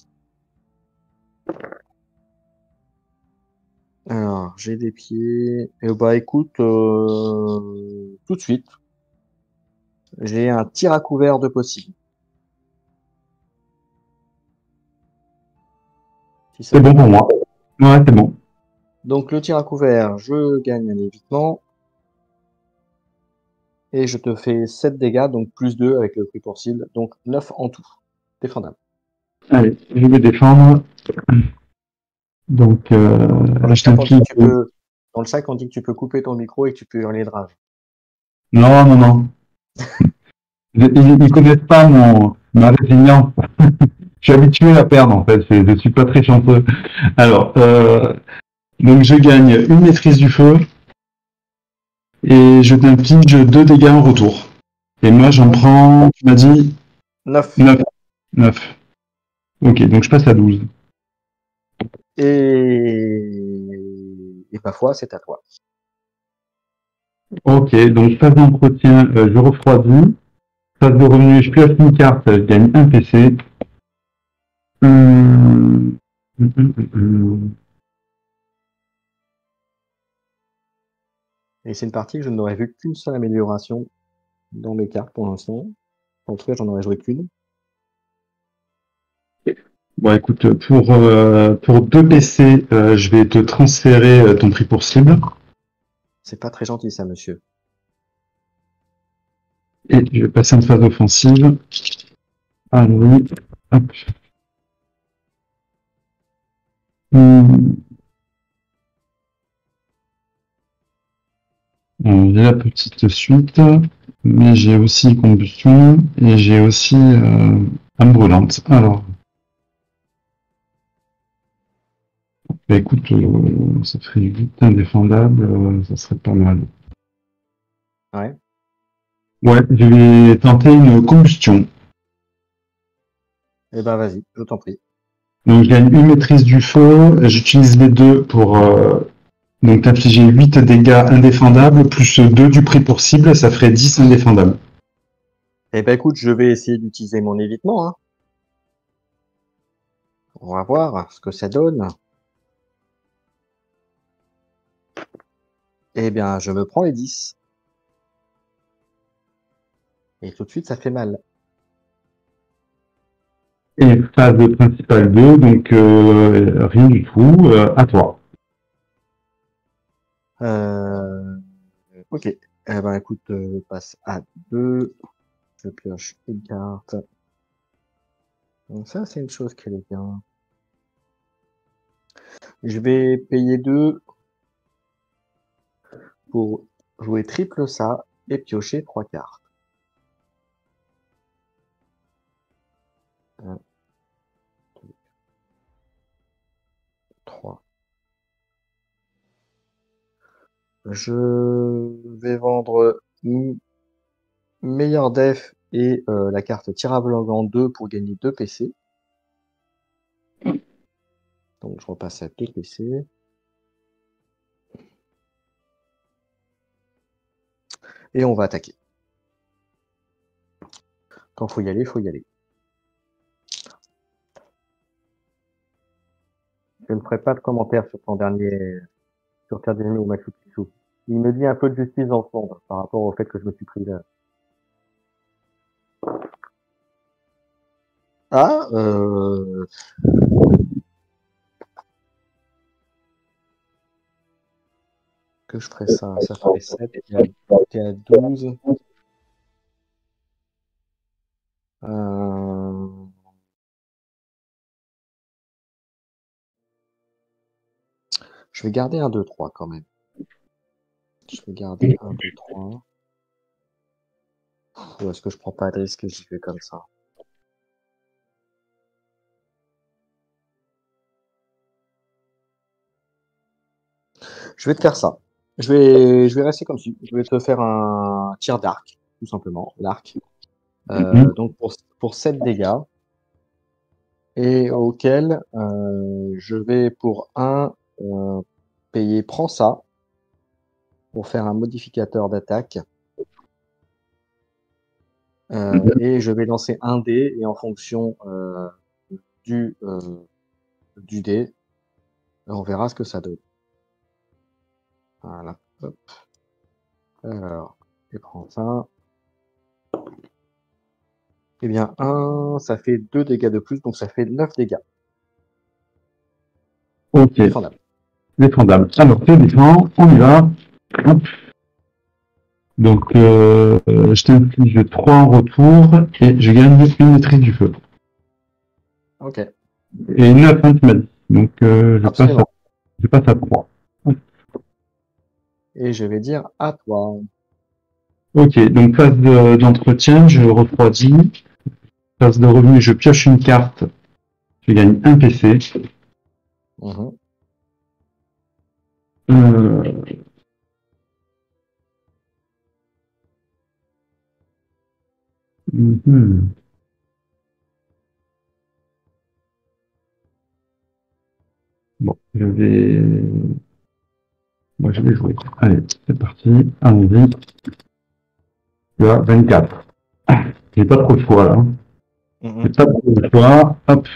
Alors, j'ai des pieds. Et bah, écoute, tout de suite, j'ai un tir à couvert de possible. Si ça C'est te bon pour va. moi. Ouais, c'est bon. Donc, le tir à couvert, je gagne un évitement. Et je te fais 7 dégâts, donc plus 2 avec le prix pour cible. Donc 9 en tout. Défendable. Allez, je vais défendre. Donc, Dans le je chat, on dit t'implique. que tu peux, dans le chat, on dit que tu peux couper ton micro et que tu peux hurler de rage. Non, non, non. Ils connaissent pas ma résilience. Je suis habitué à perdre, en fait. Je suis pas très chanceux. Alors, donc je gagne une maîtrise du feu et je t'inflige 2 dégâts en retour. Et moi, j'en prends, tu m'as dit 9. 9. 9. Ok, donc je passe à 12. Et ma foi, c'est à toi. Ok, donc phase d'entretien, je refroidis. Phase de revenu, je pioche une carte, je gagne un PC. Hum, hum. Et c'est une partie que je n'aurais vu qu'une seule amélioration dans mes cartes pour l'instant. En tout cas, j'en aurais joué qu'une. Bon, écoute, pour 2 PC, je vais te transférer ton prix pour cible. C'est pas très gentil, ça, monsieur. Et je vais passer en phase offensive. Allez, hop. Hum, bon, j'ai la petite suite, mais j'ai aussi combustion et j'ai aussi âme brûlante. Alors, bah, écoute, ça ferait 8 indéfendables, ça serait pas mal. Ouais. Ouais, je vais tenter une combustion. Eh ben, vas-y, je t'en prie. Donc, je gagne une maîtrise du feu. J'utilise les deux pour donc infliger 8 dégâts indéfendables, plus 2 du prix pour cible, ça ferait 10 indéfendables. Eh ben, écoute, je vais essayer d'utiliser mon évitement, hein. On va voir ce que ça donne. Eh bien, je me prends les 10. Et tout de suite, ça fait mal. Et phase principale 2, donc rien du tout, à toi. Euh, ok. Eh ben, écoute, je passe à 2. Je pioche une carte. Donc ça, c'est une chose qui est bien. Je vais payer 2 pour jouer triple ça et piocher 3 cartes. 1, 3. Je vais vendre meilleur def et la carte tirable en 2 pour gagner 2 PC. Donc je repasse à 2 PC. Et on va attaquer. Quand faut y aller, faut y aller. Je ne ferai pas de commentaire sur sur ta dernier ou Machu Picchu. Il me dit un peu de justice dans ce monde par rapport au fait que je me suis pris là. Ah, que je ferais ça. Ça ferait 7, t'es à 12. Je vais garder un 2, 3 quand même. Je vais garder un 2, 3. Ou est-ce que je prends pas de risque et j'y vais comme ça? Je vais te faire ça. Je vais rester comme ci. Je vais te faire un tir d'arc, tout simplement, l'arc. Donc pour 7 dégâts. Et auquel je vais pour un payer prends ça pour faire un modificateur d'attaque. Et je vais lancer un dé et en fonction du dé, on verra ce que ça donne. Voilà. Hop. Alors, et prends ça. Eh bien, 1, ça fait 2 dégâts de plus, donc ça fait 9 dégâts. Ok. Défendable. Défendable. Alors, c'est défend, on y va. Hop. Donc, je t'inflige 3 en retour et je gagne une maîtrise du feu. Ok. Et 9, hein, tu m'as dit. Donc, je passe à 3. Et je vais dire à toi. Ok, donc phase d'entretien, je refroidis. Phase de revenu, je pioche une carte. Je gagne un PC. Mhm. Bon, moi, je vais jouer. Allez, c'est parti. Allons-y. Tu vois, 24. J'ai pas trop de choix, là. J'ai pas trop de choix. Hop.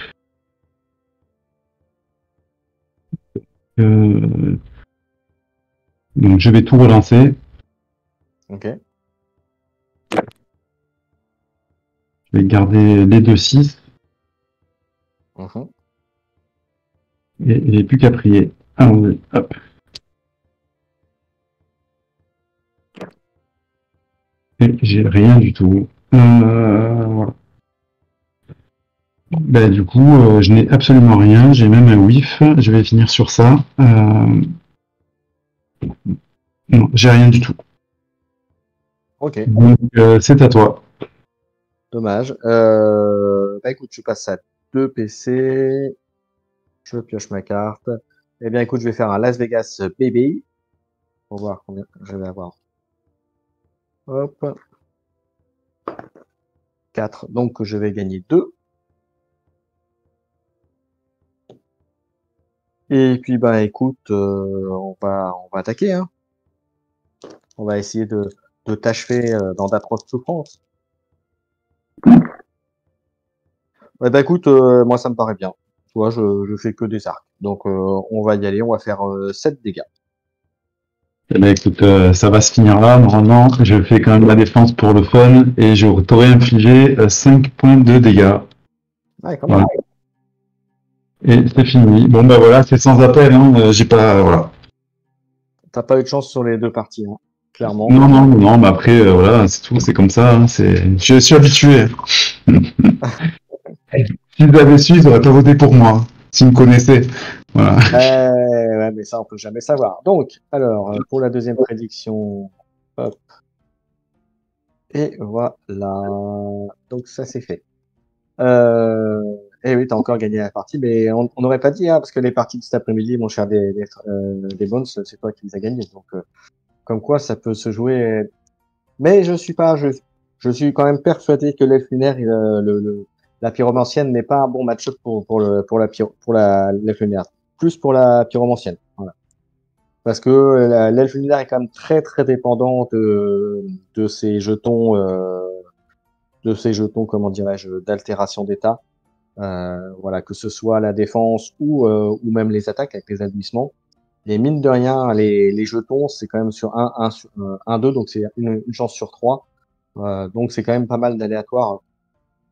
Donc, je vais tout relancer. Ok. Je vais garder les 2-6. Mhm. Et j'ai plus qu'à prier. Allons-y. Hop. Et j'ai rien du tout. Voilà. Ben, du coup, je n'ai absolument rien. J'ai même un whiff. Je vais finir sur ça. Non, j'ai rien du tout. Ok. Donc, c'est à toi. Dommage. Bah écoute, je passe à 2 PC. Je pioche ma carte. Eh bien, écoute, je vais faire un Las Vegas Baby. Pour voir combien je vais avoir. Hop. 4. Donc, je vais gagner 2. Et puis, bah écoute, on va attaquer, hein. On va essayer de t'achever dans d'atroces souffrances. Eh ben écoute, moi ça me paraît bien. Tu vois, je fais que des arcs. Donc on va y aller, on va faire 7 dégâts. Eh ben, écoute, ça va se finir là. Normalement, je fais quand même la défense pour le fun et je t'aurais infligé 5 points de dégâts. Ouais, quand même. Voilà. Et c'est fini. Bon, ben voilà, c'est sans appel. Hein. J'ai pas. Voilà. T'as pas eu de chance sur les 2 parties, hein, clairement. Non, non, non, mais après, voilà, c'est tout, c'est comme ça. Hein, je suis habitué. S'ils avaient su, ils n'auraient pas voté pour moi. Hein, s'ils me connaissaient. Voilà. Ouais, mais ça on peut jamais savoir. Donc, alors, pour la deuxième prédiction, hop, et voilà. Donc ça c'est fait. Et oui, t'as encore gagné la partie, mais on n'aurait pas dit, hein, parce que les parties de cet après-midi, mon cher des Bones, c'est toi qui les as gagnées. Donc, comme quoi, ça peut se jouer. Mais je suis quand même persuadé que l'elfe lunaire, la pyromancienne n'est pas un bon match-up pour l'elfe lunaire. Plus pour la pyromancienne. Voilà. Parce que l'elfe lunaire est quand même très très dépendant de ses jetons, comment dirais-je, d'altération d'état. Voilà, que ce soit la défense ou même les attaques avec les agissements. Et mine de rien, les jetons, c'est quand même sur 1, 2, donc c'est une chance sur 3. Donc c'est quand même pas mal d'aléatoires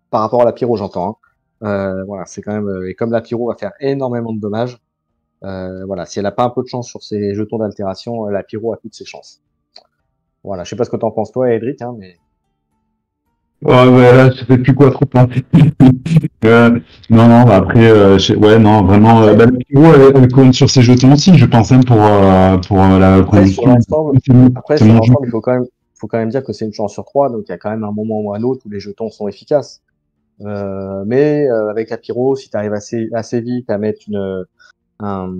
par rapport à la pyro, j'entends. Hein. Voilà, c'est quand même et comme la pyro va faire énormément de dommages, voilà, si elle a pas un peu de chance sur ses jetons d'altération, la pyro a toutes ses chances. Voilà, je sais pas ce que t'en penses toi, Edric, hein, mais Ouais, ouais, là, je sais plus quoi trop penser. Non, non, bah après, ouais, non, vraiment, après, bah, la Pyro, elle compte sur ses jetons aussi, je pense, hein, pour la après sur condition. l'ensemble, après C'est sur mon jeu. l'ensemble, faut quand même dire que c'est une chance sur 3, donc il y a quand même un moment ou un autre où les jetons sont efficaces. Mais avec la pyro, si tu arrives assez vite à mettre un,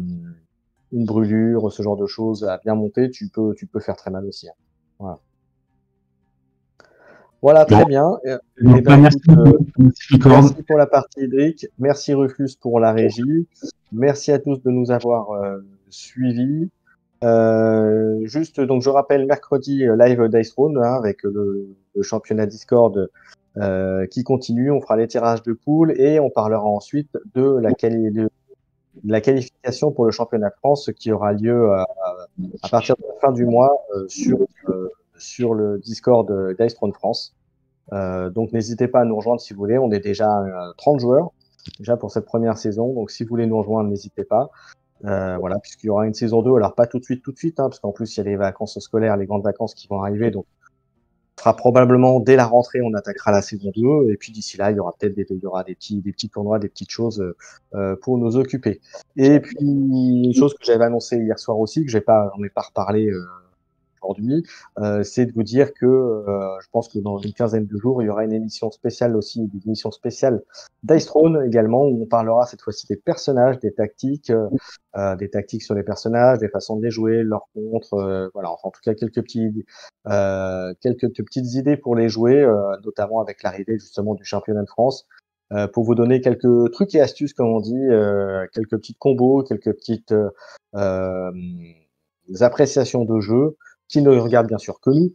une brûlure, ce genre de choses à bien monter, tu peux faire très mal aussi. Hein. Voilà. Voilà, Bon, très bien. donc, Eh ben, bah, merci écoute, beaucoup, merci Licorne. merci pour la partie Edric, merci Rufus pour la régie, merci à tous de nous avoir suivis. Juste, donc je rappelle, mercredi, live Dice Throne, hein, avec le championnat Discord qui continue. On fera les tirages de poules et on parlera ensuite de la qualification pour le championnat de France qui aura lieu à partir de la fin du mois sur le Discord Dice Throne France. Donc n'hésitez pas à nous rejoindre si vous voulez. On est déjà 30 joueurs déjà pour cette première saison. Donc si vous voulez nous rejoindre, n'hésitez pas. Voilà, puisqu'il y aura une saison 2. Alors pas tout de suite, hein, parce qu'en plus il y a les vacances scolaires, les grandes vacances qui vont arriver. Donc on fera probablement dès la rentrée, on attaquera la saison 2. Et puis d'ici là, il y aura peut-être des petits tournois, des petites choses pour nous occuper. Et puis une chose que j'avais annoncée hier soir aussi, que j'en ai pas reparlé aujourd'hui, c'est de vous dire que je pense que dans une quinzaine de jours, il y aura une émission spéciale aussi, une émission spéciale d'Ice Throne également, où on parlera cette fois-ci des personnages, des tactiques sur les personnages, des façons de les jouer, leurs contres, voilà, enfin, en tout cas quelques petites idées pour les jouer, notamment avec l'arrivée justement du championnat de France. Pour vous donner quelques trucs et astuces, comme on dit, quelques petites combos, quelques petites euh, appréciations de jeu qui ne regarde bien sûr que nous.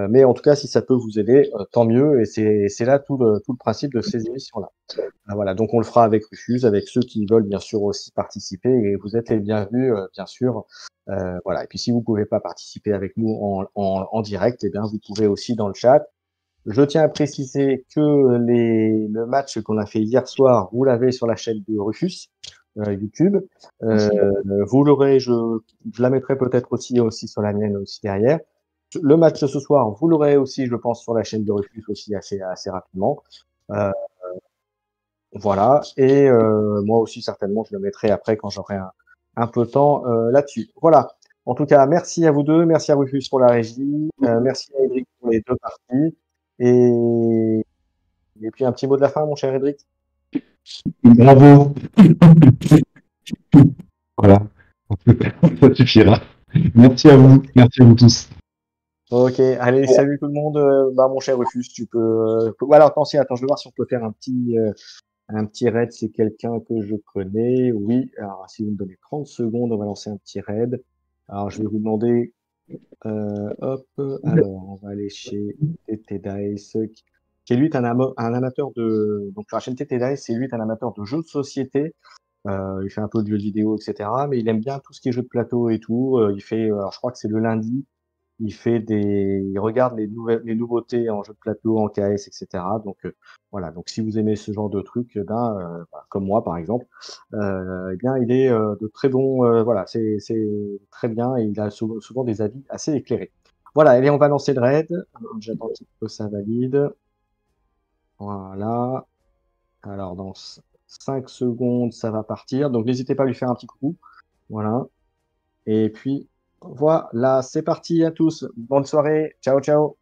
Mais en tout cas, si ça peut vous aider, tant mieux. Et c'est là tout le principe de ces émissions-là. Voilà, donc on le fera avec Rufus, avec ceux qui veulent bien sûr aussi participer. Et vous êtes les bienvenus, bien sûr. Voilà. Et puis si vous pouvez pas participer avec nous en direct, eh bien vous pouvez aussi dans le chat. Je tiens à préciser que le match qu'on a fait hier soir, vous l'avez sur la chaîne de Rufus, YouTube. Vous l'aurez, je la mettrai peut-être aussi sur la mienne aussi derrière. Le match de ce soir, vous l'aurez aussi, je pense, sur la chaîne de Rufus aussi assez rapidement. Euh, voilà. Et moi aussi, certainement, je le mettrai après quand j'aurai un peu de temps là-dessus. Voilà. En tout cas, merci à vous deux, merci à Rufus pour la régie, merci à Edric pour les deux parties. Et, et puis un petit mot de la fin, mon cher Edric. Bravo. Voilà. Ça suffira. Merci à vous tous. Ok, allez, salut tout le monde. Bah, mon cher Rufus, tu peux. Alors, attends, je vais voir si on peut faire un petit raid. C'est quelqu'un que je connais. Oui, alors si vous me donnez 30 secondes, on va lancer un petit raid. Alors, je vais vous demander. Hop, alors, on va aller chez TT Dice, qui est lui est un amateur de. Donc, la chaîne TT Dice, c'est lui est un amateur de jeux de société. Il fait un peu de jeux vidéo, etc. Mais il aime bien tout ce qui est jeux de plateau et tout. Il fait, alors je crois que c'est le lundi. Il regarde les nouveautés en jeu de plateau, en KS, etc. Donc voilà. Donc si vous aimez ce genre de truc, voilà, comme moi par exemple, eh bien il est de très bon. Voilà, c'est très bien et il a souvent des avis assez éclairés. Voilà. Allez, on va lancer le raid. J'attends un petit peu que ça valide. Voilà. Alors dans 5 secondes, ça va partir. Donc n'hésitez pas à lui faire un petit coucou. Voilà. Et puis voilà, c'est parti à tous. Bonne soirée. Ciao, ciao.